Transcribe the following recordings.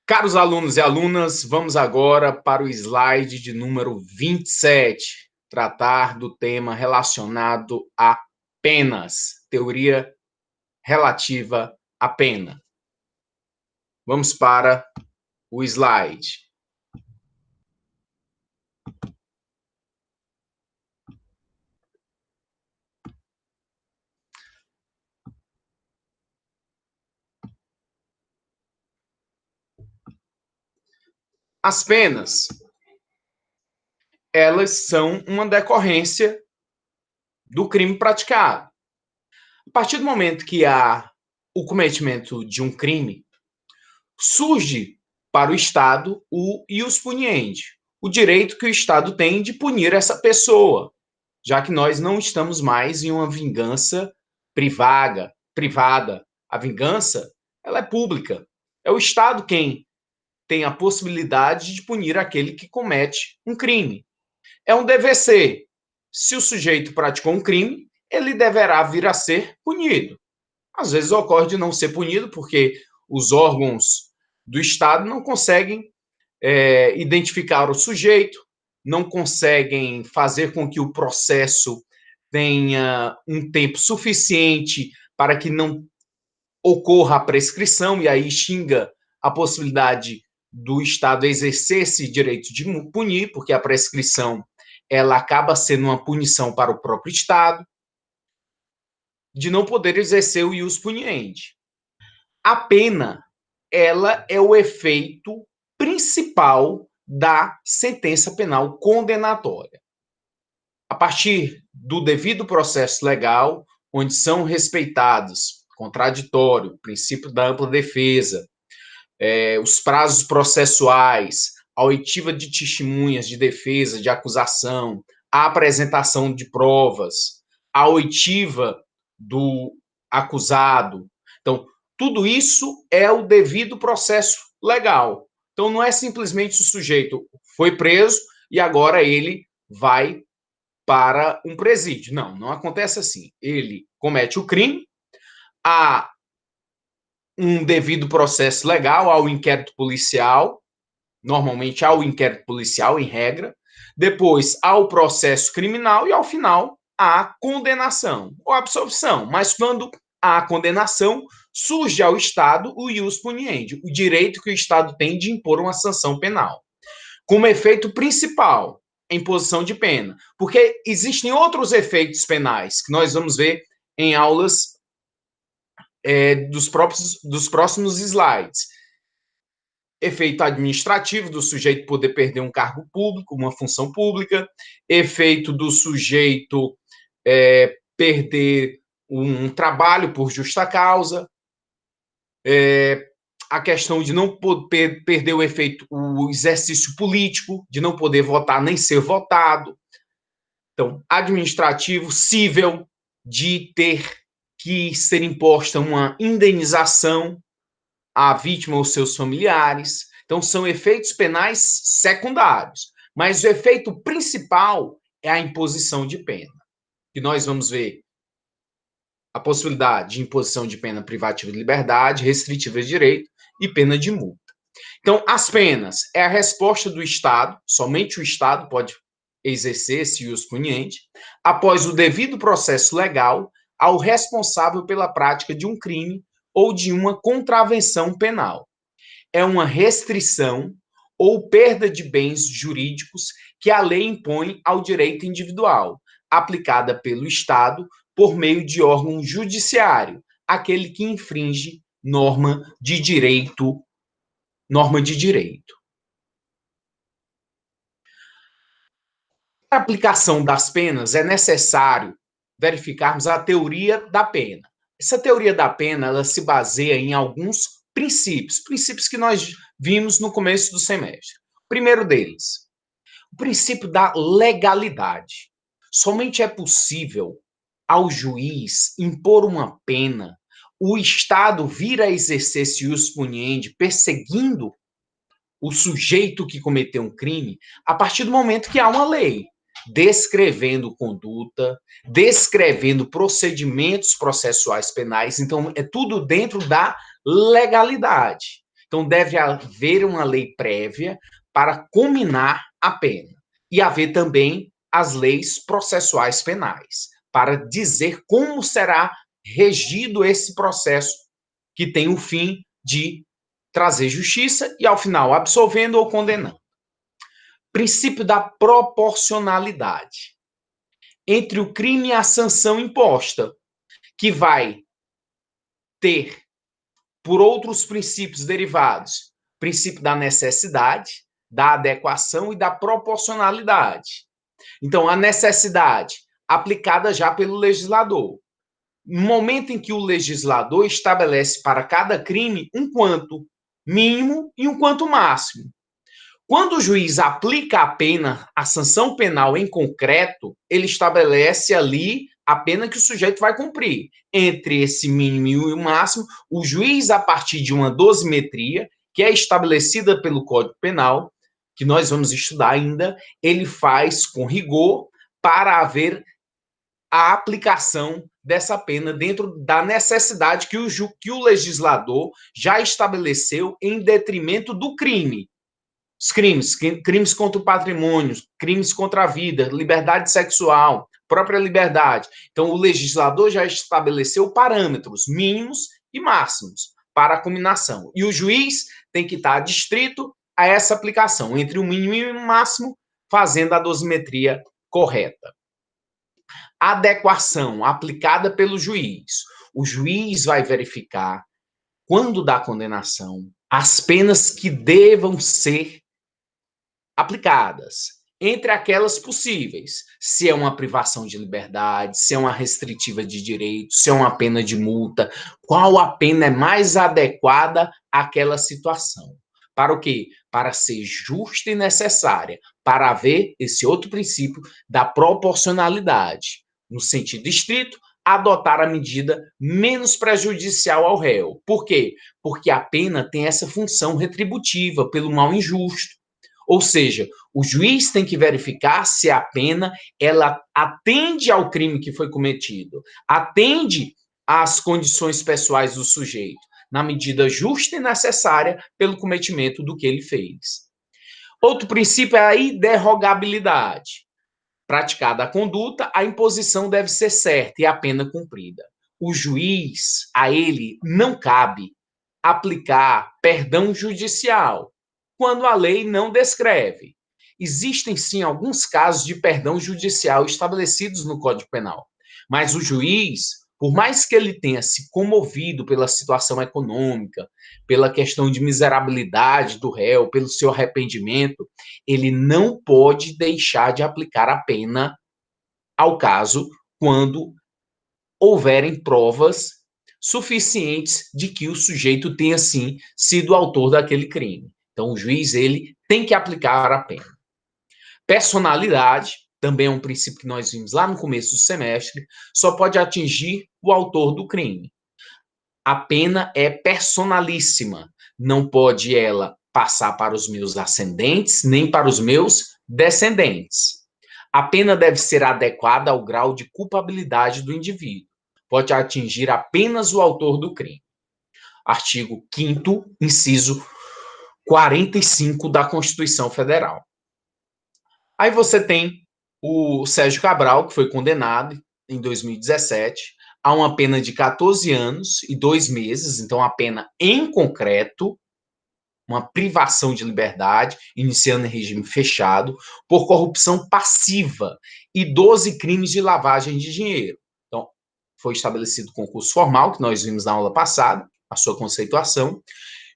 Caros alunos e alunas, vamos agora para o slide de número 27, tratar do tema relacionado a penas, teoria relativa à pena. Vamos para o slide. As penas, elas são uma decorrência do crime praticado. A partir do momento que há o cometimento de um crime, surge para o Estado o ius puniendi, o direito que o Estado tem de punir essa pessoa, já que nós não estamos mais em uma vingança privada. A vingança, ela é pública. É o Estado quem tem a possibilidade de punir aquele que comete um crime. É um dever ser. Se o sujeito praticou um crime, ele deverá vir a ser punido. Às vezes ocorre de não ser punido porque os órgãos do Estado não conseguem identificar o sujeito, não conseguem fazer com que o processo tenha um tempo suficiente para que não ocorra a prescrição, e aí extinga a possibilidade do Estado exercer esse direito de punir, porque a prescrição ela acaba sendo uma punição para o próprio Estado, de não poder exercer o ius puniendi. A pena, ela é o efeito principal da sentença penal condenatória. A partir do devido processo legal, onde são respeitados contraditório, princípio da ampla defesa, os prazos processuais, a oitiva de testemunhas de defesa, de acusação, a apresentação de provas, a oitiva do acusado. Então, tudo isso é o devido processo legal. Então, não é simplesmente o sujeito foi preso e agora ele vai para um presídio. Não, não acontece assim. Ele comete o crime, há um devido processo legal, ao inquérito policial, normalmente ao inquérito policial, em regra, depois ao processo criminal e, ao final, à condenação ou absolvição. Mas quando há a condenação, surge ao Estado o ius puniendi, o direito que o Estado tem de impor uma sanção penal. Como efeito principal, a imposição de pena. Porque existem outros efeitos penais que nós vamos ver em aulas dos próximos slides. Efeito administrativo do sujeito poder perder um cargo público, uma função pública, efeito do sujeito perder um trabalho por justa causa, a questão de não poder perder o exercício político, de não poder votar nem ser votado. Então, administrativo, cível, de ter que ser imposta uma indenização à vítima ou seus familiares. Então, são efeitos penais secundários. Mas o efeito principal é a imposição de pena. E nós vamos ver a possibilidade de imposição de pena privativa de liberdade, restritiva de direito e pena de multa. Então, as penas é a resposta do Estado, somente o Estado pode exercer esse ius puniendi, após o devido processo legal, ao responsável pela prática de um crime ou de uma contravenção penal. É uma restrição ou perda de bens jurídicos que a lei impõe ao direito individual, aplicada pelo Estado por meio de órgão judiciário, aquele que infringe norma de direito. Para a aplicação das penas, é necessário verificarmos a teoria da pena. Essa teoria da pena, ela se baseia em alguns princípios que nós vimos no começo do semestre. O primeiro deles, o princípio da legalidade. Somente é possível ao juiz impor uma pena, o Estado vir a exercer esse ius puniendi, perseguindo o sujeito que cometeu um crime, a partir do momento que há uma lei descrevendo conduta, descrevendo procedimentos processuais penais. Então, é tudo dentro da legalidade. Então, deve haver uma lei prévia para comminar a pena. E haver também as leis processuais penais, para dizer como será regido esse processo que tem o fim de trazer justiça e, ao final, absolvendo ou condenando. Princípio da proporcionalidade entre o crime e a sanção imposta, que vai ter, por outros princípios derivados, princípio da necessidade, da adequação e da proporcionalidade. Então, a necessidade aplicada já pelo legislador. No momento em que o legislador estabelece para cada crime um quanto mínimo e um quanto máximo. Quando o juiz aplica a pena, a sanção penal em concreto, ele estabelece ali a pena que o sujeito vai cumprir. Entre esse mínimo e o máximo, o juiz, a partir de uma dosimetria, que é estabelecida pelo Código Penal, que nós vamos estudar ainda, ele faz com rigor para haver a aplicação dessa pena dentro da necessidade que o legislador já estabeleceu em detrimento do crime. Os crimes contra o patrimônio, crimes contra a vida, liberdade sexual, própria liberdade. Então, o legislador já estabeleceu parâmetros mínimos e máximos para a cominação. E o juiz tem que estar adstrito a essa aplicação, entre o mínimo e o máximo, fazendo a dosimetria correta. Adequação aplicada pelo juiz. O juiz vai verificar, quando da condenação, as penas que devam ser aplicadas, entre aquelas possíveis, se é uma privação de liberdade, se é uma restritiva de direitos, se é uma pena de multa, qual a pena é mais adequada àquela situação. Para o quê? Para ser justa e necessária, para haver esse outro princípio da proporcionalidade. No sentido estrito, adotar a medida menos prejudicial ao réu. Por quê? Porque a pena tem essa função retributiva pelo mal injusto. Ou seja, o juiz tem que verificar se a pena ela atende ao crime que foi cometido, atende às condições pessoais do sujeito, na medida justa e necessária pelo cometimento do que ele fez. Outro princípio é a inderrogabilidade. Praticada a conduta, a imposição deve ser certa e a pena cumprida. O juiz, a ele não cabe aplicar perdão judicial, quando a lei não descreve. Existem, sim, alguns casos de perdão judicial estabelecidos no Código Penal, mas o juiz, por mais que ele tenha se comovido pela situação econômica, pela questão de miserabilidade do réu, pelo seu arrependimento, ele não pode deixar de aplicar a pena ao caso quando houverem provas suficientes de que o sujeito tenha, sim, sido autor daquele crime. Então, o juiz, ele tem que aplicar a pena. Personalidade, também é um princípio que nós vimos lá no começo do semestre, só pode atingir o autor do crime. A pena é personalíssima, não pode ela passar para os meus ascendentes, nem para os meus descendentes. A pena deve ser adequada ao grau de culpabilidade do indivíduo. Pode atingir apenas o autor do crime. Artigo 5º, inciso 45 da Constituição Federal. Aí você tem o Sérgio Cabral, que foi condenado em 2017 a uma pena de 14 anos e 2 meses, então a pena em concreto, uma privação de liberdade, iniciando em regime fechado, por corrupção passiva e 12 crimes de lavagem de dinheiro. Então, foi estabelecido concurso formal, que nós vimos na aula passada, a sua conceituação,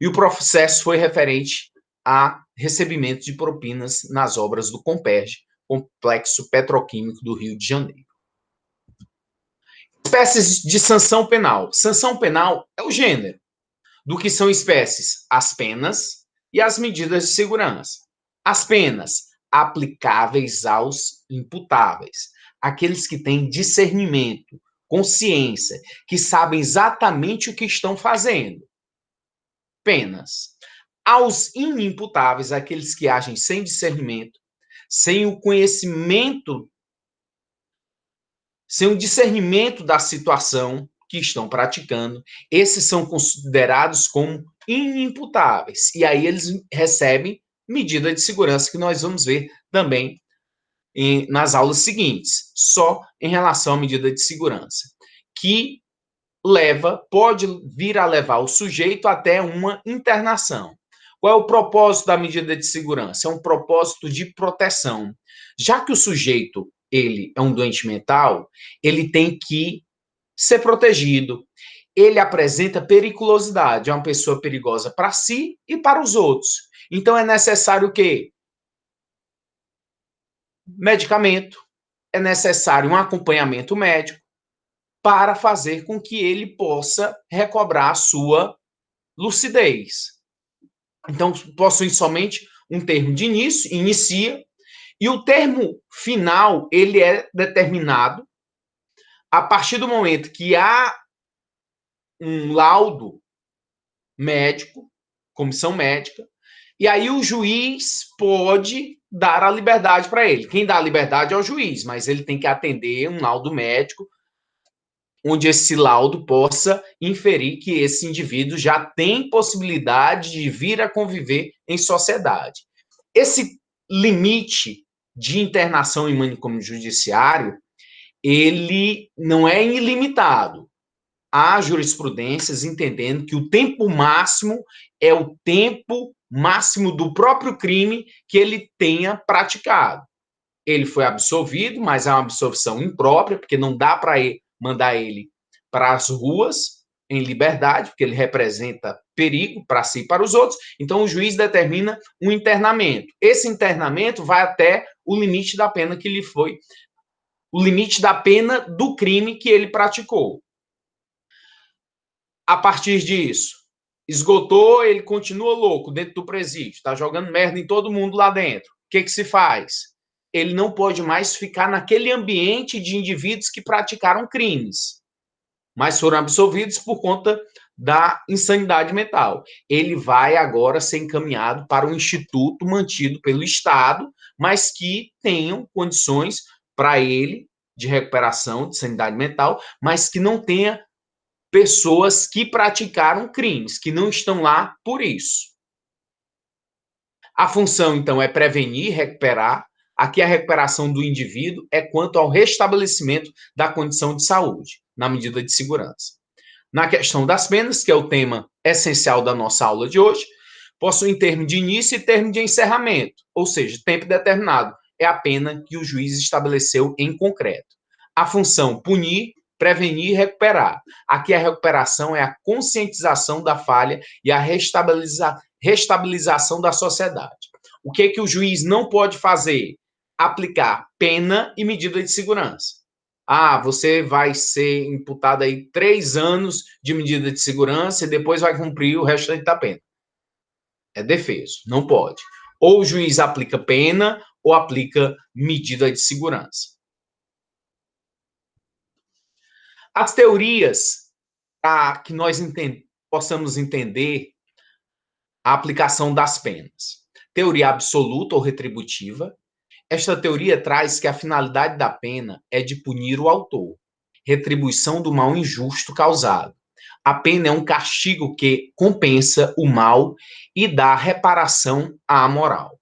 e o processo foi referente a recebimento de propinas nas obras do Comperj, Complexo Petroquímico do Rio de Janeiro. Espécies de sanção penal. Sanção penal é o gênero do que são espécies, as penas e as medidas de segurança. As penas aplicáveis aos imputáveis, aqueles que têm discernimento, consciência, que sabem exatamente o que estão fazendo. Penas. Aos inimputáveis, aqueles que agem sem discernimento, sem o conhecimento, sem o discernimento da situação que estão praticando, esses são considerados como inimputáveis. E aí eles recebem medida de segurança, que nós vamos ver também nas aulas seguintes, só em relação à medida de segurança, que pode vir a levar o sujeito até uma internação. Qual é o propósito da medida de segurança? É um propósito de proteção. Já que o sujeito ele é um doente mental, ele tem que ser protegido. Ele apresenta periculosidade, é uma pessoa perigosa para si e para os outros. Então é necessário o quê? Medicamento, é necessário um acompanhamento médico para fazer com que ele possa recobrar a sua lucidez. Então, possui somente um termo de início, inicia, e o termo final, ele é determinado a partir do momento que há um laudo médico, comissão médica, e aí o juiz pode dar a liberdade para ele. Quem dá a liberdade é o juiz, mas ele tem que atender um laudo médico, onde esse laudo possa inferir que esse indivíduo já tem possibilidade de vir a conviver em sociedade. Esse limite de internação em manicômio judiciário, ele não é ilimitado. Há jurisprudências entendendo que o tempo máximo é o tempo máximo do próprio crime que ele tenha praticado. Ele foi absolvido, mas é uma absolvição imprópria, porque não dá para mandar ele para as ruas em liberdade, porque ele representa perigo para si e para os outros. Então, o juiz determina um internamento. Esse internamento vai até o limite da pena que lhe foi, o limite da pena do crime que ele praticou. A partir disso, esgotou, ele continua louco dentro do presídio, está jogando merda em todo mundo lá dentro. O que se faz? Ele não pode mais ficar naquele ambiente de indivíduos que praticaram crimes, mas foram absolvidos por conta da insanidade mental. Ele vai agora ser encaminhado para um instituto mantido pelo Estado, mas que tenham condições para ele de recuperação de sanidade mental, mas que não tenha pessoas que praticaram crimes, que não estão lá por isso. A função, então, é prevenir, recuperar. Aqui a recuperação do indivíduo é quanto ao restabelecimento da condição de saúde, na medida de segurança. Na questão das penas, que é o tema essencial da nossa aula de hoje, possui termo de início e termo de encerramento, ou seja, tempo determinado. É a pena que o juiz estabeleceu em concreto. A função punir, prevenir e recuperar. Aqui a recuperação é a conscientização da falha e a restabilização da sociedade. O que o juiz não pode fazer? Aplicar pena e medida de segurança. Ah, você vai ser imputado aí 3 anos de medida de segurança e depois vai cumprir o restante da pena. É defeso, não pode. Ou o juiz aplica pena ou aplica medida de segurança. As teorias para que nós possamos entender a aplicação das penas. Teoria absoluta ou retributiva. Esta teoria traz que a finalidade da pena é de punir o autor, retribuição do mal injusto causado. A pena é um castigo que compensa o mal e dá reparação à moral.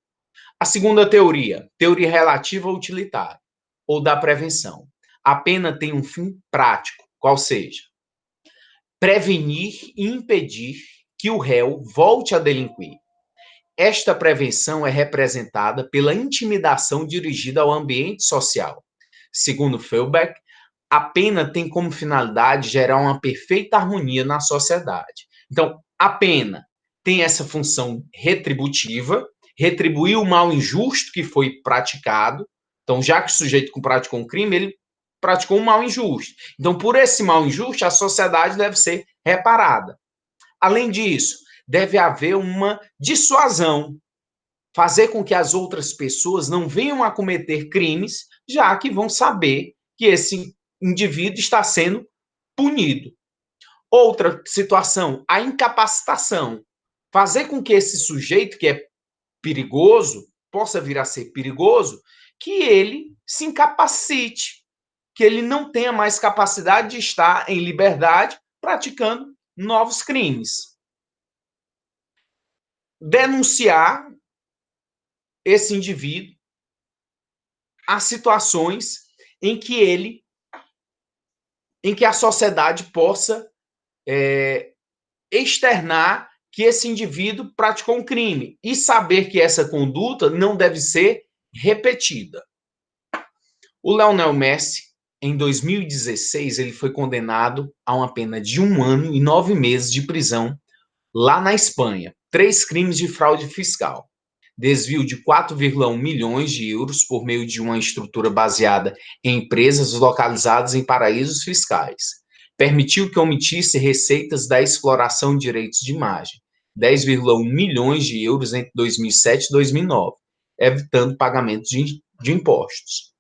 A segunda teoria, teoria relativa ou utilitária, ou da prevenção. A pena tem um fim prático, qual seja, prevenir e impedir que o réu volte a delinquir. Esta prevenção é representada pela intimidação dirigida ao ambiente social. Segundo Feuerbach, a pena tem como finalidade gerar uma perfeita harmonia na sociedade. Então, a pena tem essa função retributiva, retribuir o mal injusto que foi praticado. Então, já que o sujeito praticou um crime, ele praticou um mal injusto. Então, por esse mal injusto, a sociedade deve ser reparada. Além disso, deve haver uma dissuasão, fazer com que as outras pessoas não venham a cometer crimes, já que vão saber que esse indivíduo está sendo punido. Outra situação, a incapacitação. Fazer com que esse sujeito que é perigoso, possa vir a ser perigoso, que ele se incapacite, que ele não tenha mais capacidade de estar em liberdade praticando novos crimes. denunciar esse indivíduo a situações em que a sociedade possa externar que esse indivíduo praticou um crime e saber que essa conduta não deve ser repetida. O Lionel Messi, em 2016, ele foi condenado a uma pena de 1 ano e 9 meses de prisão lá na Espanha. 3 crimes de fraude fiscal. Desvio de 4,1 milhões de euros por meio de uma estrutura baseada em empresas localizadas em paraísos fiscais. Permitiu que omitisse receitas da exploração de direitos de imagem. 10,1 milhões de euros entre 2007 e 2009, evitando pagamento de impostos.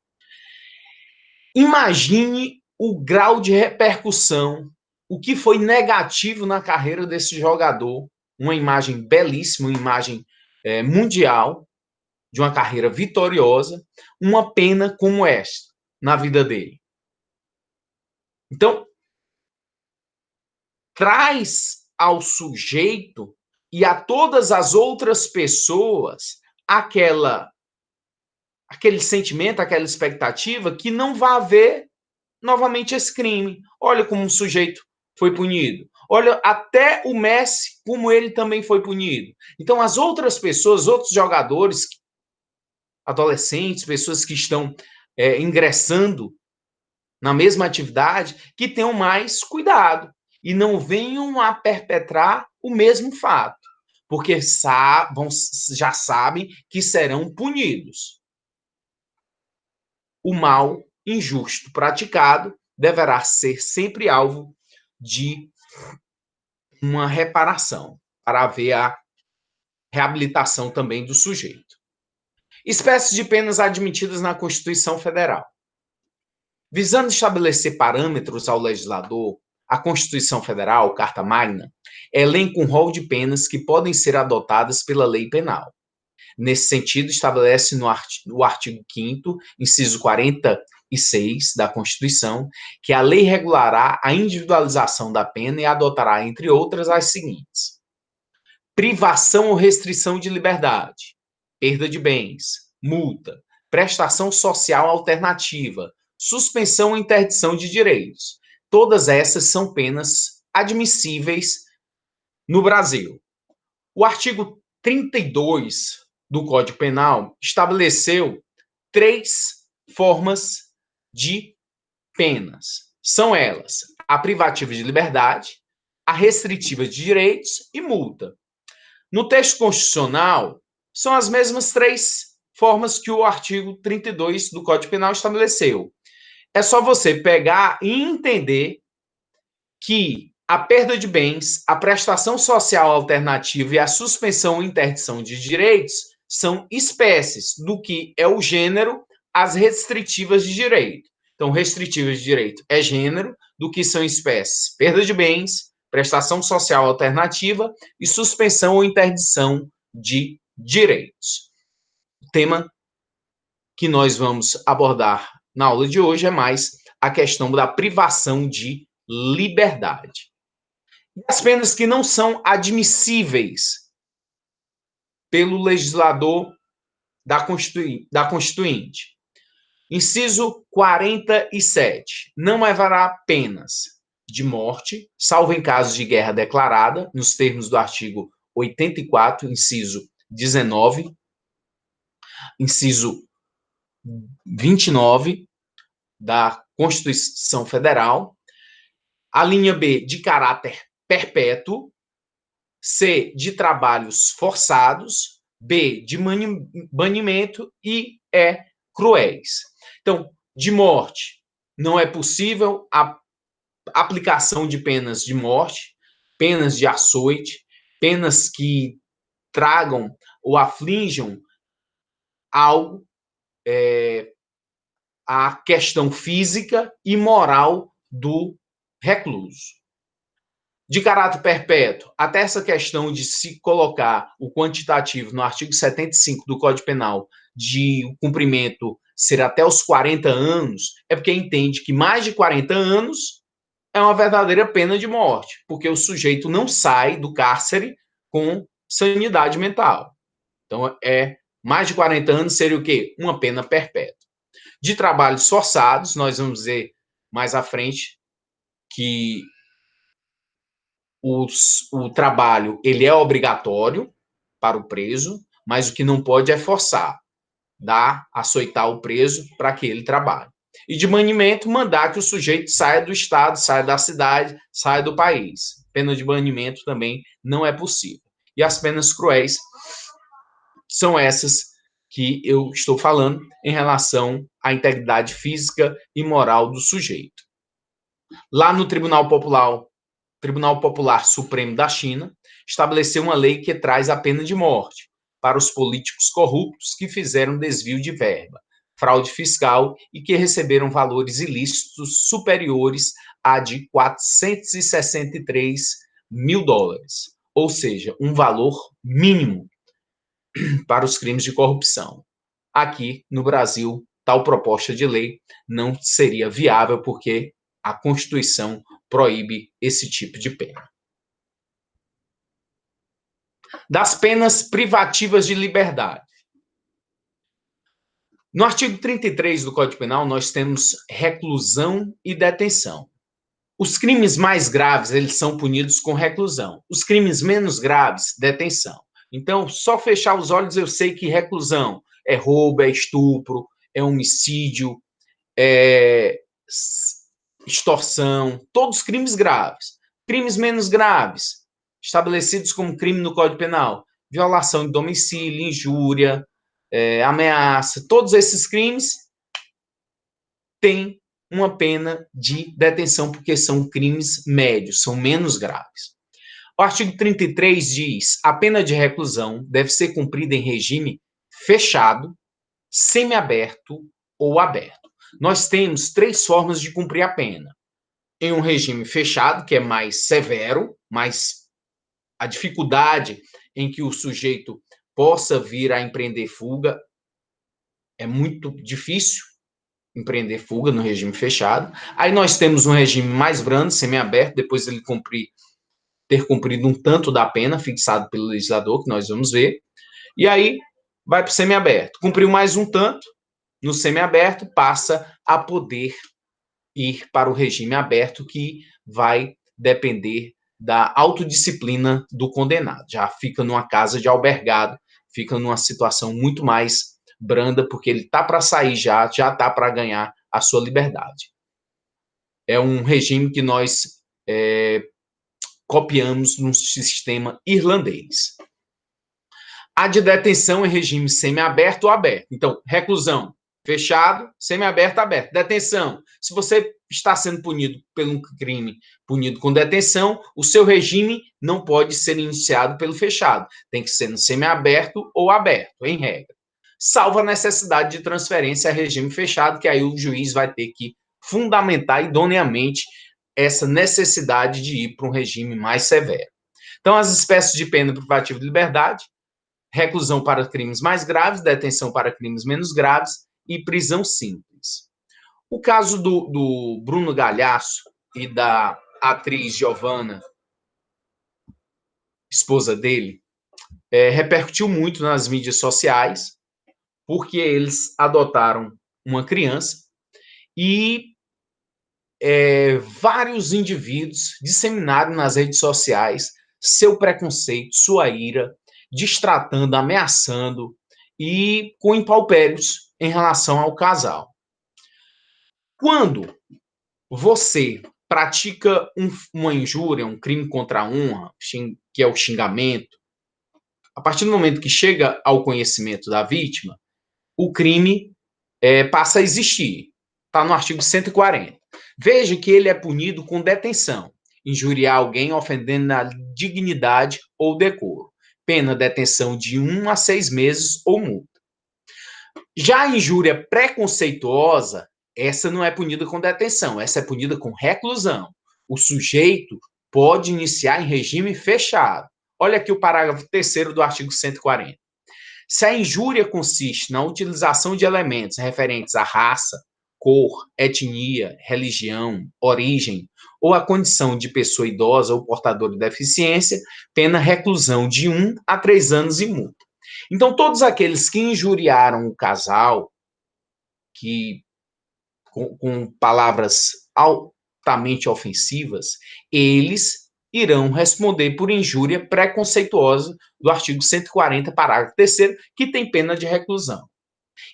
Imagine o grau de repercussão, o que foi negativo na carreira desse jogador, uma imagem belíssima, uma imagem mundial, de uma carreira vitoriosa, uma pena como esta na vida dele. Então, traz ao sujeito e a todas as outras pessoas aquele sentimento, aquela expectativa que não vai haver novamente esse crime. Olha como o sujeito foi punido. Olha, até o Messi, como ele também foi punido. Então, as outras pessoas, outros jogadores, adolescentes, pessoas que estão ingressando na mesma atividade, que tenham mais cuidado e não venham a perpetrar o mesmo fato, porque já sabem que serão punidos. O mal injusto praticado deverá ser sempre alvo de uma reparação, para haver a reabilitação também do sujeito. Espécies de penas admitidas na Constituição Federal. Visando estabelecer parâmetros ao legislador, a Constituição Federal, Carta Magna, elenca um rol de penas que podem ser adotadas pela lei penal. Nesse sentido, estabelece no artigo 5º, inciso 46 da Constituição, que a lei regulará a individualização da pena e adotará, entre outras, as seguintes: privação ou restrição de liberdade, perda de bens, multa, prestação social alternativa, suspensão ou interdição de direitos. Todas essas são penas admissíveis no Brasil. O artigo 32 do Código Penal estabeleceu 3 formas de penas. São elas: a privativa de liberdade, a restritiva de direitos e multa. No texto constitucional, são as mesmas 3 formas que o artigo 32 do Código Penal estabeleceu. É só você pegar e entender que a perda de bens, a prestação social alternativa e a suspensão ou interdição de direitos são espécies do que é o gênero, as restritivas de direito. Então, restritivas de direito é gênero, do que são espécies: perda de bens, prestação social alternativa e suspensão ou interdição de direitos. O tema que nós vamos abordar na aula de hoje é mais a questão da privação de liberdade. E as penas que não são admissíveis pelo legislador da Constituinte. Inciso 47. Não haverá penas de morte, salvo em casos de guerra declarada, nos termos do artigo 84, inciso 19, inciso 29 da Constituição Federal. A linha B, de caráter perpétuo. C, de trabalhos forçados. B, de banimento. E E, cruéis. Então, de morte, não é possível a aplicação de penas de morte, penas de açoite, penas que tragam ou aflijam algo, a questão física e moral do recluso. De caráter perpétuo, até essa questão de se colocar o quantitativo no artigo 75 do Código Penal de o cumprimento ser até os 40 anos, é porque entende que mais de 40 anos é uma verdadeira pena de morte, porque o sujeito não sai do cárcere com sanidade mental. Então, mais de 40 anos seria o quê? Uma pena perpétua. De trabalhos forçados, nós vamos ver mais à frente que o trabalho ele é obrigatório para o preso, mas o que não pode é forçar, açoitar o preso para que ele trabalhe. E de banimento, mandar que o sujeito saia do estado, saia da cidade, saia do país. Pena de banimento também não é possível. E as penas cruéis são essas que eu estou falando em relação à integridade física e moral do sujeito. Lá no Tribunal Popular Supremo da China, estabeleceu uma lei que traz a pena de morte para os políticos corruptos que fizeram desvio de verba, fraude fiscal e que receberam valores ilícitos superiores a de 463 mil dólares, ou seja, um valor mínimo para os crimes de corrupção. Aqui no Brasil, tal proposta de lei não seria viável porque a Constituição proíbe esse tipo de pena. Das penas privativas de liberdade. No artigo 33 do Código Penal, nós temos reclusão e detenção. Os crimes mais graves, eles são punidos com reclusão. Os crimes menos graves, detenção. Então, só fechar os olhos, eu sei que reclusão é roubo, é estupro, é homicídio, é extorsão, todos crimes graves. Crimes menos graves, estabelecidos como crime no Código Penal, violação de domicílio, injúria, ameaça, todos esses crimes têm uma pena de detenção, porque são crimes médios, são menos graves. O artigo 33 diz: a pena de reclusão deve ser cumprida em regime fechado, semiaberto ou aberto. Nós temos 3 formas de cumprir a pena. Em um regime fechado, que é mais severo, mas a dificuldade em que o sujeito possa vir a empreender fuga é muito difícil empreender fuga no regime fechado. Aí nós temos um regime mais brando, semiaberto, depois ele ter cumprido um tanto da pena fixado pelo legislador, que nós vamos ver. E aí vai para o semiaberto. Cumpriu mais um tanto, no semiaberto passa a poder ir para o regime aberto, que vai depender da autodisciplina do condenado. Já fica numa casa de albergado, fica numa situação muito mais branda, porque ele está para sair já está para ganhar a sua liberdade. É um regime que nós copiamos no sistema irlandês. A de detenção em regime semiaberto ou aberto. Então, reclusão, fechado, semiaberto, aberto. Detenção, se você está sendo punido por um crime punido com detenção, o seu regime não pode ser iniciado pelo fechado. Tem que ser no semiaberto ou aberto, em regra. Salvo a necessidade de transferência a regime fechado, que aí o juiz vai ter que fundamentar idoneamente essa necessidade de ir para um regime mais severo. Então, as espécies de pena privativa de liberdade: reclusão para crimes mais graves, detenção para crimes menos graves e prisão simples. O caso do Bruno Galhaço e da atriz Giovanna, esposa dele, repercutiu muito nas mídias sociais, porque eles adotaram uma criança e vários indivíduos disseminaram nas redes sociais seu preconceito, sua ira, destratando, ameaçando e com impalpérios em relação ao casal. Quando você pratica uma injúria, um crime contra a honra, que é o xingamento, a partir do momento que chega ao conhecimento da vítima, o crime passa a existir. Está no artigo 140. Veja que ele é punido com detenção. Injuriar alguém ofendendo a dignidade ou decoro. Pena detenção de 1 a 6 meses ou multa. Já a injúria preconceituosa, essa não é punida com detenção, essa é punida com reclusão. O sujeito pode iniciar em regime fechado. Olha aqui o parágrafo 3º do artigo 140. Se a injúria consiste na utilização de elementos referentes à raça, cor, etnia, religião, origem ou a condição de pessoa idosa ou portadora de deficiência, pena reclusão de 1 a 3 anos e multa. Então, todos aqueles que injuriaram o casal, que com palavras altamente ofensivas, eles irão responder por injúria preconceituosa do artigo 140, parágrafo 3º, que tem pena de reclusão.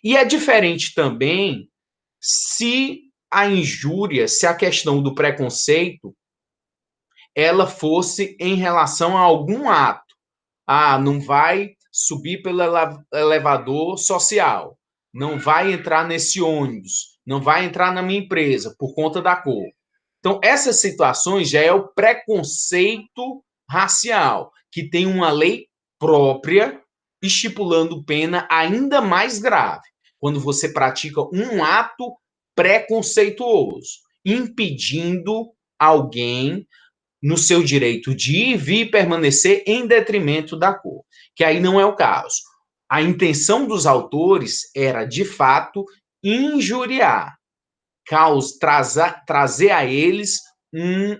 E é diferente também se a injúria, se a questão do preconceito, ela fosse em relação a algum ato. Ah, não vai subir pelo elevador social, não vai entrar nesse ônibus, não vai entrar na minha empresa por conta da cor. Então, essas situações já é o preconceito racial, que tem uma lei própria estipulando pena ainda mais grave, quando você pratica um ato preconceituoso, impedindo alguém no seu direito de ir, vir e permanecer em detrimento da cor, que aí não é o caso. A intenção dos autores era, de fato, injuriar, trazer a eles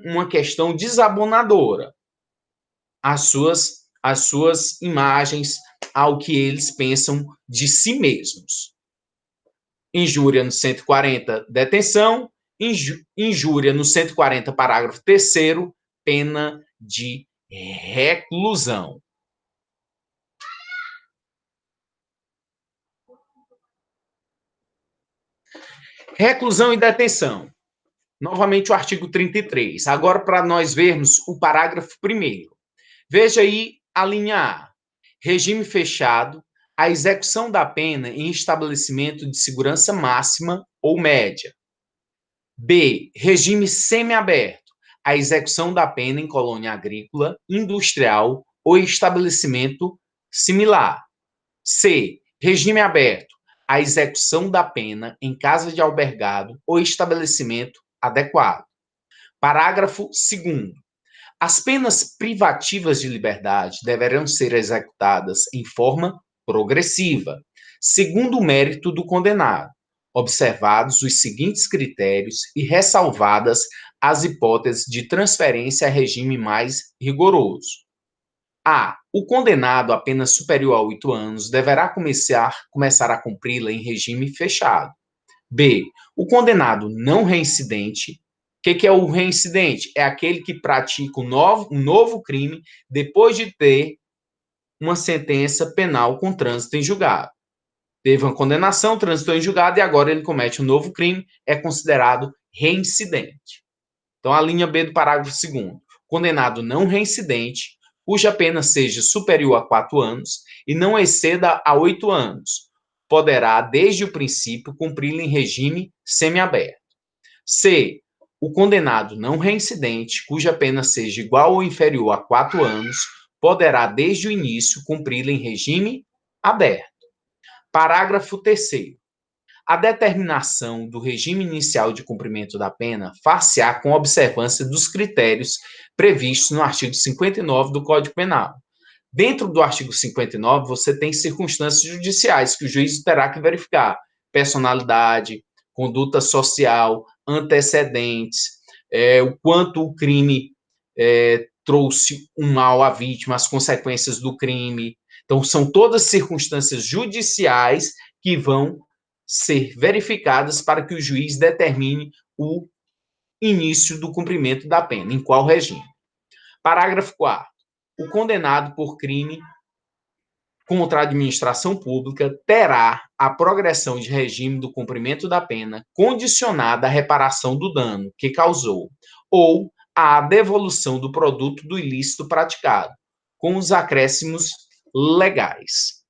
uma questão desabonadora, as suas imagens, ao que eles pensam de si mesmos. Injúria no 140, detenção. Injúria no 140, parágrafo 3º, pena de reclusão. Reclusão e detenção. Novamente o artigo 33. Agora, para nós vermos o parágrafo 1º. Veja aí a linha A. Regime fechado, a execução da pena em estabelecimento de segurança máxima ou média. B. Regime semiaberto, a execução da pena em colônia agrícola, industrial ou estabelecimento similar. C. Regime aberto, a execução da pena em casa de albergado ou estabelecimento adequado. Parágrafo 2º. As penas privativas de liberdade deverão ser executadas em forma progressiva, segundo o mérito do condenado, observados os seguintes critérios e ressalvadas as hipóteses de transferência a regime mais rigoroso. A. O condenado a pena superior a 8 anos deverá começar a cumpri-la em regime fechado. B. O condenado não reincidente. O que é o reincidente? É aquele que pratica um novo crime depois de ter uma sentença penal com trânsito em julgado. Teve uma condenação, transitou em julgado e agora ele comete um novo crime, é considerado reincidente. Então, a linha B do parágrafo 2º. Condenado não reincidente, cuja pena seja superior a 4 anos e não exceda a 8 anos, poderá, desde o princípio, cumpri-la em regime semiaberto. C. O condenado não reincidente, cuja pena seja igual ou inferior a 4 anos, poderá, desde o início, cumpri-la em regime aberto. Parágrafo 3º. A determinação do regime inicial de cumprimento da pena far-se-á com observância dos critérios previstos no artigo 59 do Código Penal. Dentro do artigo 59, você tem circunstâncias judiciais que o juiz terá que verificar: personalidade, conduta social, antecedentes, o quanto o crime trouxe um mal à vítima, as consequências do crime. Então, são todas circunstâncias judiciais que vão ser verificadas para que o juiz determine o início do cumprimento da pena, em qual regime. Parágrafo 4º. O condenado por crime contra a administração pública terá a progressão de regime do cumprimento da pena condicionada à reparação do dano que causou ou à devolução do produto do ilícito praticado, com os acréscimos legais.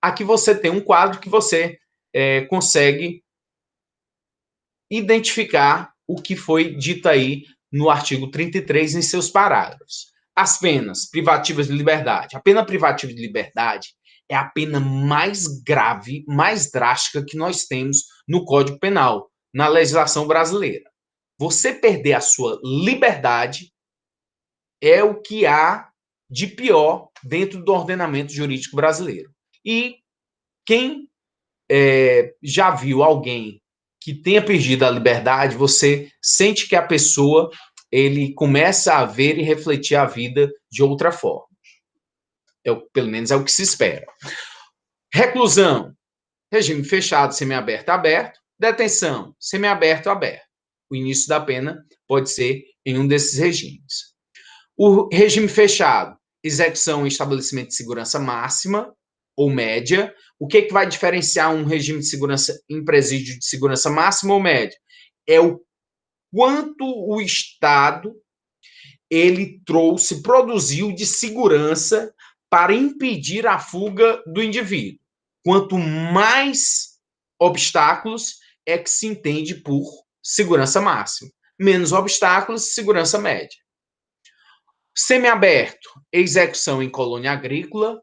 Aqui você tem um quadro que você consegue identificar o que foi dito aí no artigo 33 em seus parágrafos. As penas privativas de liberdade. A pena privativa de liberdade é a pena mais grave, mais drástica que nós temos no Código Penal, na legislação brasileira. Você perder a sua liberdade é o que há de pior dentro do ordenamento jurídico brasileiro. E quem já viu alguém que tenha perdido a liberdade, você sente que a pessoa, ele começa a ver e refletir a vida de outra forma. Pelo menos é o que se espera. Reclusão, regime fechado, semiaberto, aberto. Detenção, semiaberto, aberto. O início da pena pode ser em um desses regimes. O regime fechado, execução em estabelecimento de segurança máxima ou média. O que vai diferenciar um regime de segurança em presídio de segurança máxima ou média? É o quanto o Estado ele produziu de segurança para impedir a fuga do indivíduo. Quanto mais obstáculos é que se entende por segurança máxima. Menos obstáculos, segurança média. Semiaberto, execução em colônia agrícola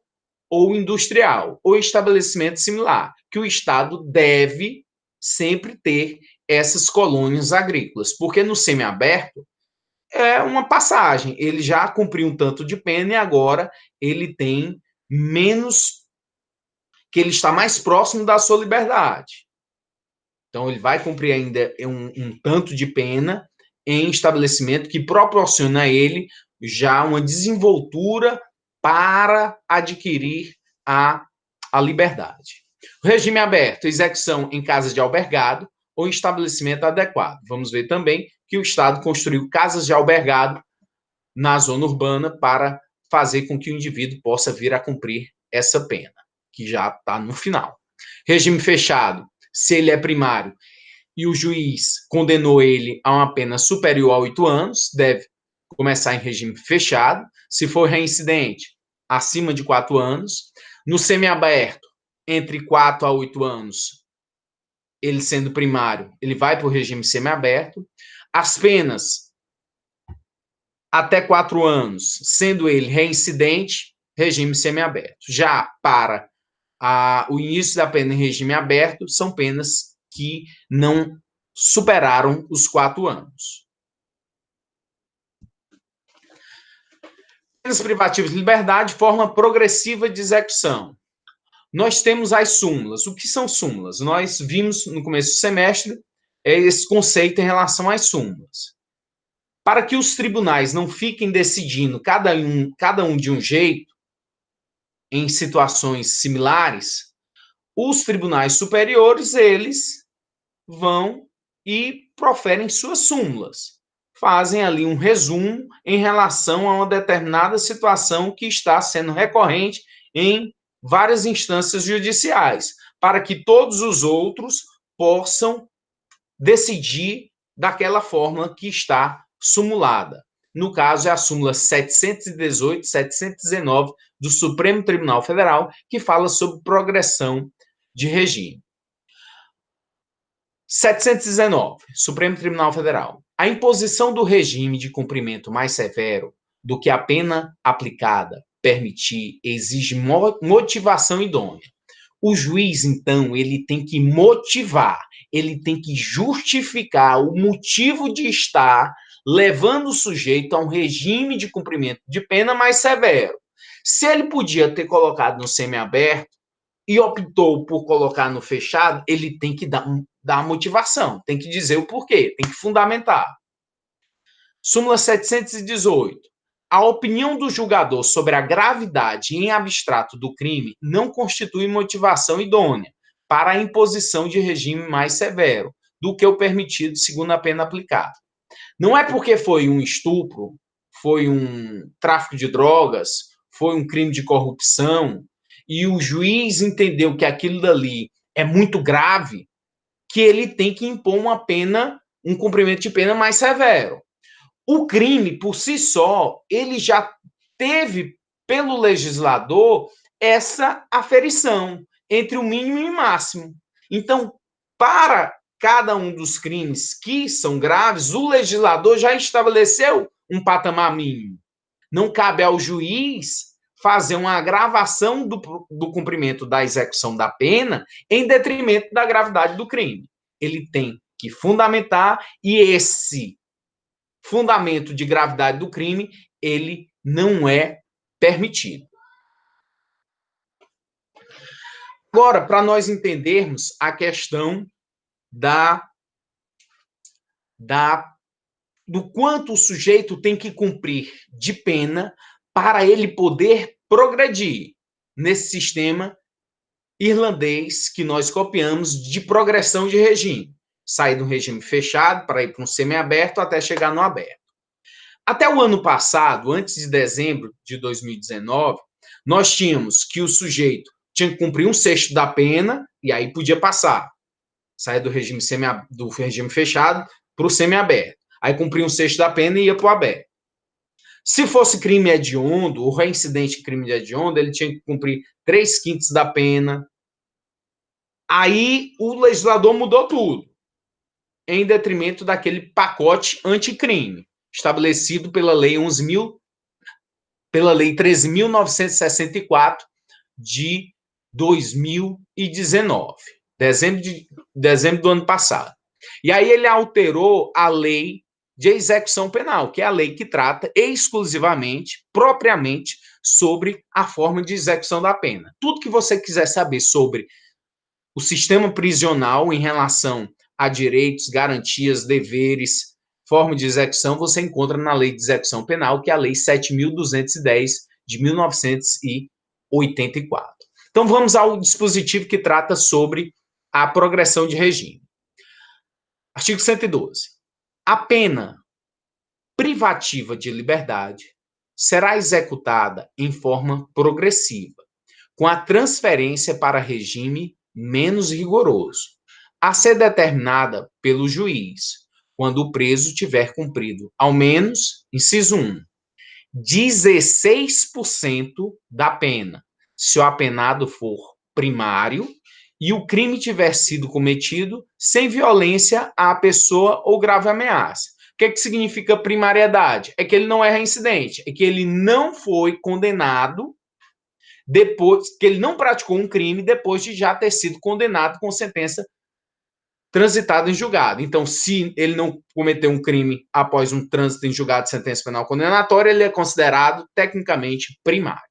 ou industrial, ou estabelecimento similar, que o Estado deve sempre ter essas colônias agrícolas, porque no semiaberto é uma passagem, ele já cumpriu um tanto de pena e agora ele tem menos, que ele está mais próximo da sua liberdade. Então ele vai cumprir ainda um tanto de pena em estabelecimento que proporciona a ele já uma desenvoltura para adquirir a liberdade. O regime aberto, execução em casa de albergado ou estabelecimento adequado. Vamos ver também que o Estado construiu casas de albergado na zona urbana para fazer com que o indivíduo possa vir a cumprir essa pena, que já está no final. Regime fechado, se ele é primário e o juiz condenou ele a uma pena superior a 8 anos, deve começar em regime fechado. Se for reincidente, acima de 4 anos. No semiaberto, entre 4 a 8 anos, ele sendo primário, ele vai para o regime semiaberto. As penas até 4 anos, sendo ele reincidente, regime semiaberto. Já para o início da pena em regime aberto, são penas que não superaram os 4 anos. Penas privativas de liberdade, forma progressiva de execução. Nós temos as súmulas. O que são súmulas? Nós vimos no começo do semestre esse conceito em relação às súmulas. Para que os tribunais não fiquem decidindo cada um de um jeito, em situações similares, os tribunais superiores, eles vão e proferem suas súmulas. Fazem ali um resumo em relação a uma determinada situação que está sendo recorrente em várias instâncias judiciais, para que todos os outros possam decidir daquela forma que está sumulada. No caso, é a súmula 718, 719 do Supremo Tribunal Federal, que fala sobre progressão de regime. 719, Supremo Tribunal Federal. A imposição do regime de cumprimento mais severo do que a pena aplicada permitir exige motivação idônea. O juiz, então, ele tem que motivar, ele tem que justificar o motivo de estar levando o sujeito a um regime de cumprimento de pena mais severo. Se ele podia ter colocado no semiaberto e optou por colocar no fechado, ele tem que dar a motivação, tem que dizer o porquê, tem que fundamentar. Súmula 718. A opinião do julgador sobre a gravidade em abstrato do crime não constitui motivação idônea para a imposição de regime mais severo do que o permitido segundo a pena aplicada. Não é porque foi um estupro, foi um tráfico de drogas, foi um crime de corrupção e o juiz entendeu que aquilo dali é muito grave que ele tem que impor uma pena, um cumprimento de pena mais severo. O crime, por si só, ele já teve, pelo legislador, essa aferição entre o mínimo e o máximo. Então, para cada um dos crimes que são graves, o legislador já estabeleceu um patamar mínimo. Não cabe ao juiz fazer uma agravação do cumprimento da execução da pena em detrimento da gravidade do crime. Ele tem que fundamentar e esse fundamento de gravidade do crime, ele não é permitido. Agora, para nós entendermos a questão do quanto o sujeito tem que cumprir de pena para ele poder progredir nesse sistema irlandês que nós copiamos de progressão de regime. Sair do regime fechado para ir para um semiaberto até chegar no aberto. Até o ano passado, antes de dezembro de 2019, nós tínhamos que o sujeito tinha que cumprir 1/6 da pena e aí podia passar. Sair do regime fechado para o semiaberto. Aí cumpria 1/6 da pena e ia para o aberto. Se fosse crime hediondo, o reincidente em crime de hediondo, ele tinha que cumprir 3/5 da pena. Aí o legislador mudou tudo, em detrimento daquele pacote anticrime, estabelecido pela Lei 13.964 de 2019, dezembro do ano passado. E aí ele alterou a lei de execução penal, que é a lei que trata exclusivamente, propriamente, sobre a forma de execução da pena. Tudo que você quiser saber sobre o sistema prisional em relação a direitos, garantias, deveres, forma de execução, você encontra na lei de execução penal, que é a lei 7.210 de 1984. Então vamos ao dispositivo que trata sobre a progressão de regime. Artigo 112. A pena privativa de liberdade será executada em forma progressiva, com a transferência para regime menos rigoroso, a ser determinada pelo juiz, quando o preso tiver cumprido, ao menos, inciso 1, 16% da pena, se o apenado for primário e o crime tiver sido cometido sem violência à pessoa ou grave ameaça. O que significa primariedade? É que ele não é reincidente, é que ele não foi condenado depois, que ele não praticou um crime depois de já ter sido condenado com sentença transitada em julgado. Então, se ele não cometeu um crime após um trânsito em julgado de sentença penal condenatória, ele é considerado tecnicamente primário.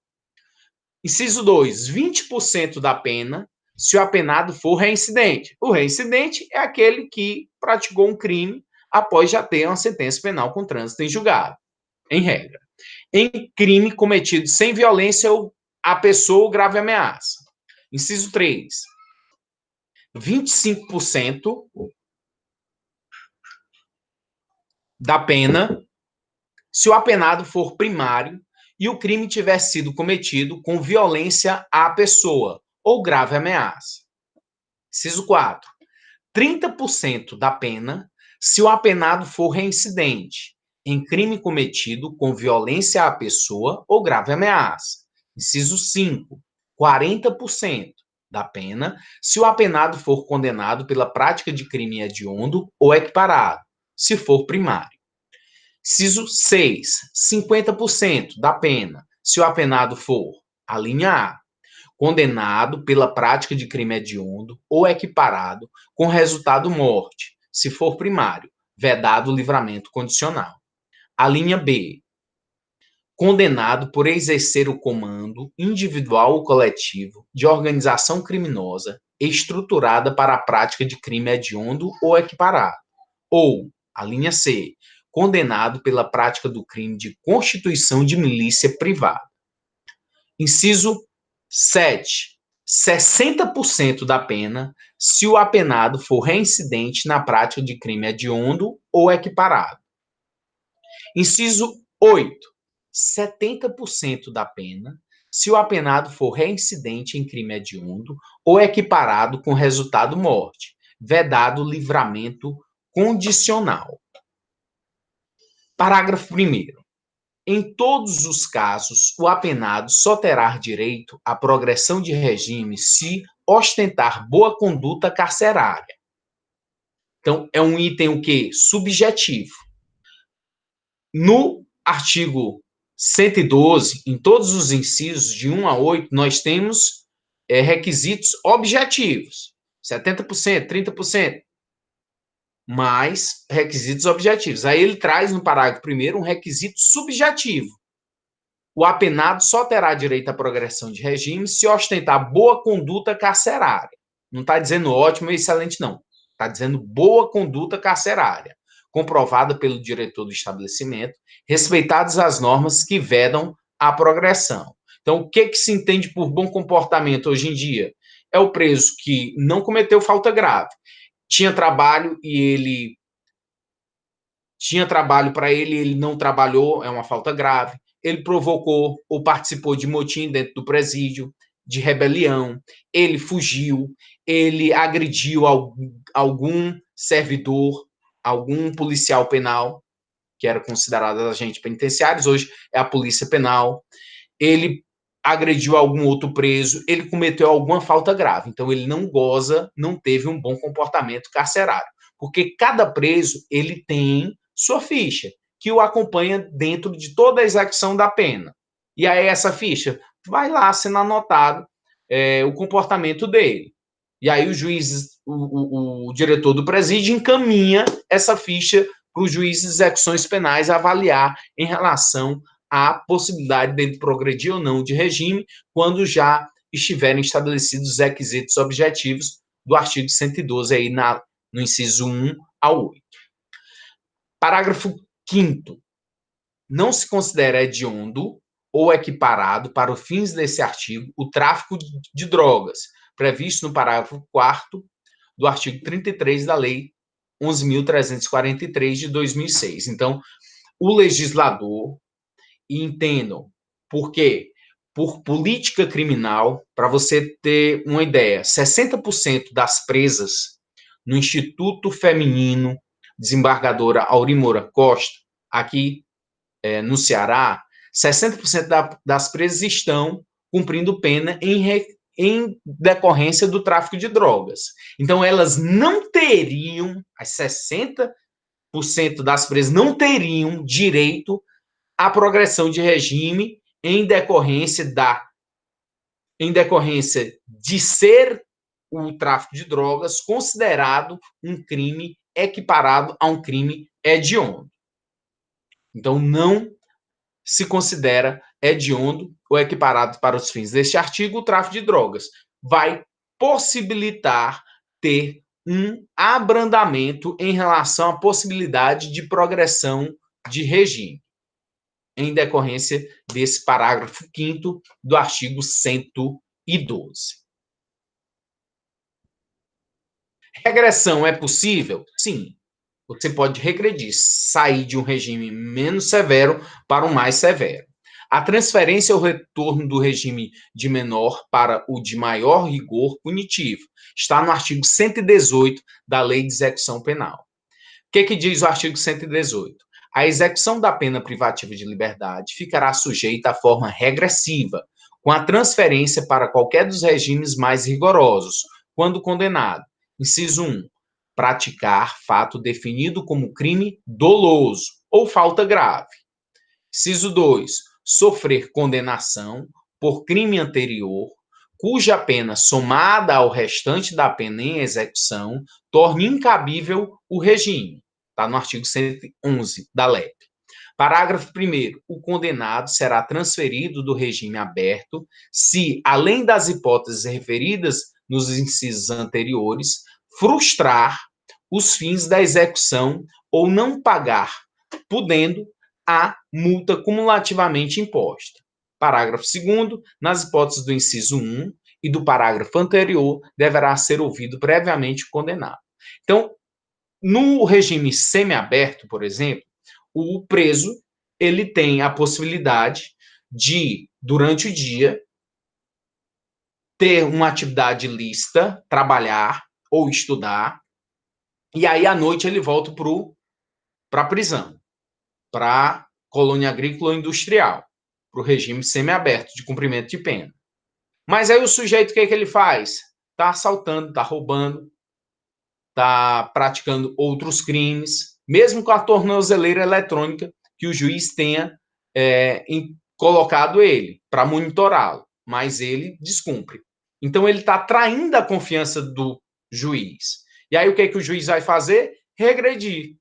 Inciso 2, 20% da pena se o apenado for reincidente. O reincidente é aquele que praticou um crime após já ter uma sentença penal com trânsito em julgado, em regra. Em crime cometido sem violência à pessoa ou grave ameaça. Inciso 3, 25% da pena se o apenado for primário e o crime tiver sido cometido com violência à pessoa ou grave ameaça. Inciso 4, 30% da pena se o apenado for reincidente em crime cometido com violência à pessoa ou grave ameaça. Inciso 5, 40% da pena se o apenado for condenado pela prática de crime hediondo ou equiparado, se for primário. Inciso 6, 50% da pena se o apenado for, a linha A, condenado pela prática de crime hediondo ou equiparado com resultado morte, se for primário, vedado o livramento condicional. A linha B, condenado por exercer o comando individual ou coletivo de organização criminosa estruturada para a prática de crime hediondo ou equiparado. Ou, a linha C, condenado pela prática do crime de constituição de milícia privada. Inciso 7, 60% da pena se o apenado for reincidente na prática de crime hediondo ou equiparado. Inciso 8, 70% da pena se o apenado for reincidente em crime hediondo ou equiparado com resultado morte, vedado livramento condicional. Parágrafo 1º. Em todos os casos, o apenado só terá direito à progressão de regime se ostentar boa conduta carcerária. Então, é um item o quê? Subjetivo. No artigo 112, em todos os incisos de 1 a 8, nós temos requisitos objetivos. 70%, 30%. Mais requisitos objetivos. Aí ele traz no parágrafo 1º um requisito subjetivo. o apenado só terá direito à progressão de regime se ostentar boa conduta carcerária. Não está dizendo ótimo e excelente, não. Está dizendo boa conduta carcerária, comprovada pelo diretor do estabelecimento, respeitadas as normas que vedam a progressão. Então, o que se entende por bom comportamento hoje em dia? É o preso que não cometeu falta grave, tinha trabalho e ele tinha trabalho para ele, ele não trabalhou, é uma falta grave. Ele provocou ou participou de motim dentro do presídio, de rebelião, ele fugiu, ele agrediu algum servidor, algum policial penal, que era considerado agente penitenciários, hoje é a polícia penal. Ele agrediu algum outro preso, ele cometeu alguma falta grave. Então, ele não goza, não teve um bom comportamento carcerário. Porque cada preso, ele tem sua ficha, que o acompanha dentro de toda a execução da pena. E aí, essa ficha vai lá sendo anotado o comportamento dele. E aí, o juiz, o diretor do presídio encaminha essa ficha para o juiz de execuções penais avaliar em relação à possibilidade dele progredir ou não de regime, quando já estiverem estabelecidos os requisitos objetivos do artigo 112 aí no inciso 1 ao 8. Parágrafo 5º. Não se considera hediondo ou equiparado para os fins desse artigo o tráfico de drogas, previsto no parágrafo 4º do artigo 33 da Lei 11.343 de 2006. Então, o legislador, e entendam por quê? Por política criminal, para você ter uma ideia, 60% das presas no Instituto Feminino Desembargadora Aurimora Costa, aqui no Ceará, 60% das presas estão cumprindo pena em decorrência do tráfico de drogas. Então, elas não teriam, as 60% das presas não teriam direito à progressão de regime em decorrência de ser o tráfico de drogas considerado um crime equiparado a um crime hediondo. Então, não se considera hediondo ou equiparado para os fins deste artigo o tráfico de drogas. Vai possibilitar ter um abrandamento em relação à possibilidade de progressão de regime, em decorrência desse parágrafo 5º do artigo 112. Regressão é possível? Sim. Você pode regredir, sair de um regime menos severo para um mais severo. A transferência ou retorno do regime de menor para o de maior rigor punitivo está no artigo 118 da Lei de Execução Penal. O que diz o artigo 118? A execução da pena privativa de liberdade ficará sujeita à forma regressiva, com a transferência para qualquer dos regimes mais rigorosos, quando condenado. Inciso 1. Praticar fato definido como crime doloso ou falta grave. Inciso 2. Sofrer condenação por crime anterior, cuja pena, somada ao restante da pena em execução, torne incabível o regime. Está no artigo 111 da LEP. Parágrafo 1º. O condenado será transferido do regime aberto se, além das hipóteses referidas nos incisos anteriores, frustrar os fins da execução ou não pagar, podendo a multa cumulativamente imposta. Parágrafo 2º. Nas hipóteses do inciso 1 e do parágrafo anterior, deverá ser ouvido previamente o condenado. Então, no regime semiaberto, por exemplo, o preso ele tem a possibilidade de, durante o dia, ter uma atividade lícita, trabalhar ou estudar, e aí à noite ele volta para a prisão, para a colônia agrícola ou industrial, para o regime semiaberto de cumprimento de pena. Mas aí o sujeito, o que ele faz? Está assaltando, está roubando, está praticando outros crimes, mesmo com a tornozeleira eletrônica que o juiz tenha colocado ele para monitorá-lo, mas ele descumpre. Então, ele está traindo a confiança do juiz. E aí, o que o juiz vai fazer? Regredir.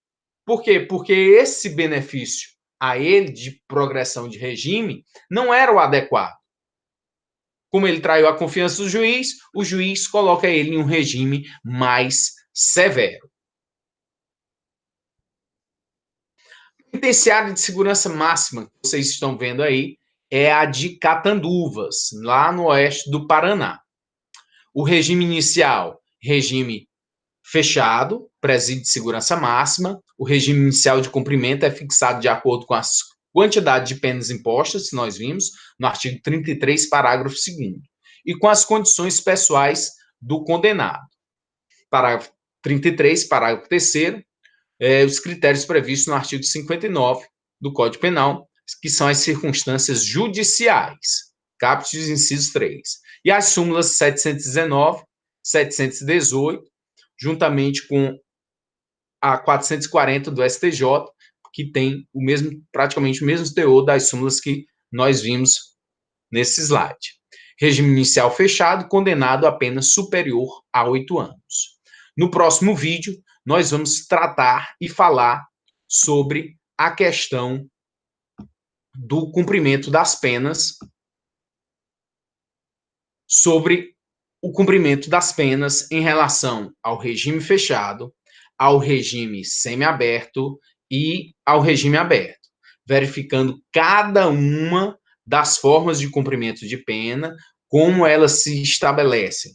Por quê? Porque esse benefício a ele de progressão de regime não era o adequado. Como ele traiu a confiança do juiz, o juiz coloca ele em um regime mais severo. A penitenciária de segurança máxima que vocês estão vendo aí é a de Catanduvas, lá no oeste do Paraná. O regime inicial, regime fechado, presídio de segurança máxima. O regime inicial de cumprimento é fixado de acordo com a quantidade de penas impostas, que nós vimos, no artigo 33, parágrafo 2º, e com as condições pessoais do condenado. Parágrafo 33, parágrafo 3º, os critérios previstos no artigo 59 do Código Penal, que são as circunstâncias judiciais, caput dos incisos 3. E as súmulas 719, 718, juntamente com a 440 do STJ, que tem praticamente o mesmo teor das súmulas que nós vimos nesse slide. Regime inicial fechado, condenado a pena superior a 8 anos. No próximo vídeo, nós vamos tratar e falar sobre a questão do cumprimento das penas, sobre o cumprimento das penas em relação ao regime fechado, ao regime semiaberto e ao regime aberto, verificando cada uma das formas de cumprimento de pena, como elas se estabelecem.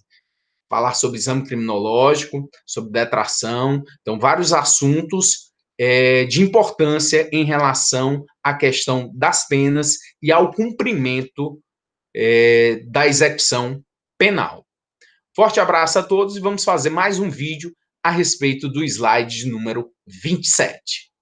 Falar sobre exame criminológico, sobre detração, então vários assuntos de importância em relação à questão das penas e ao cumprimento da execução penal. Forte abraço a todos e vamos fazer mais um vídeo a respeito do slide número 27.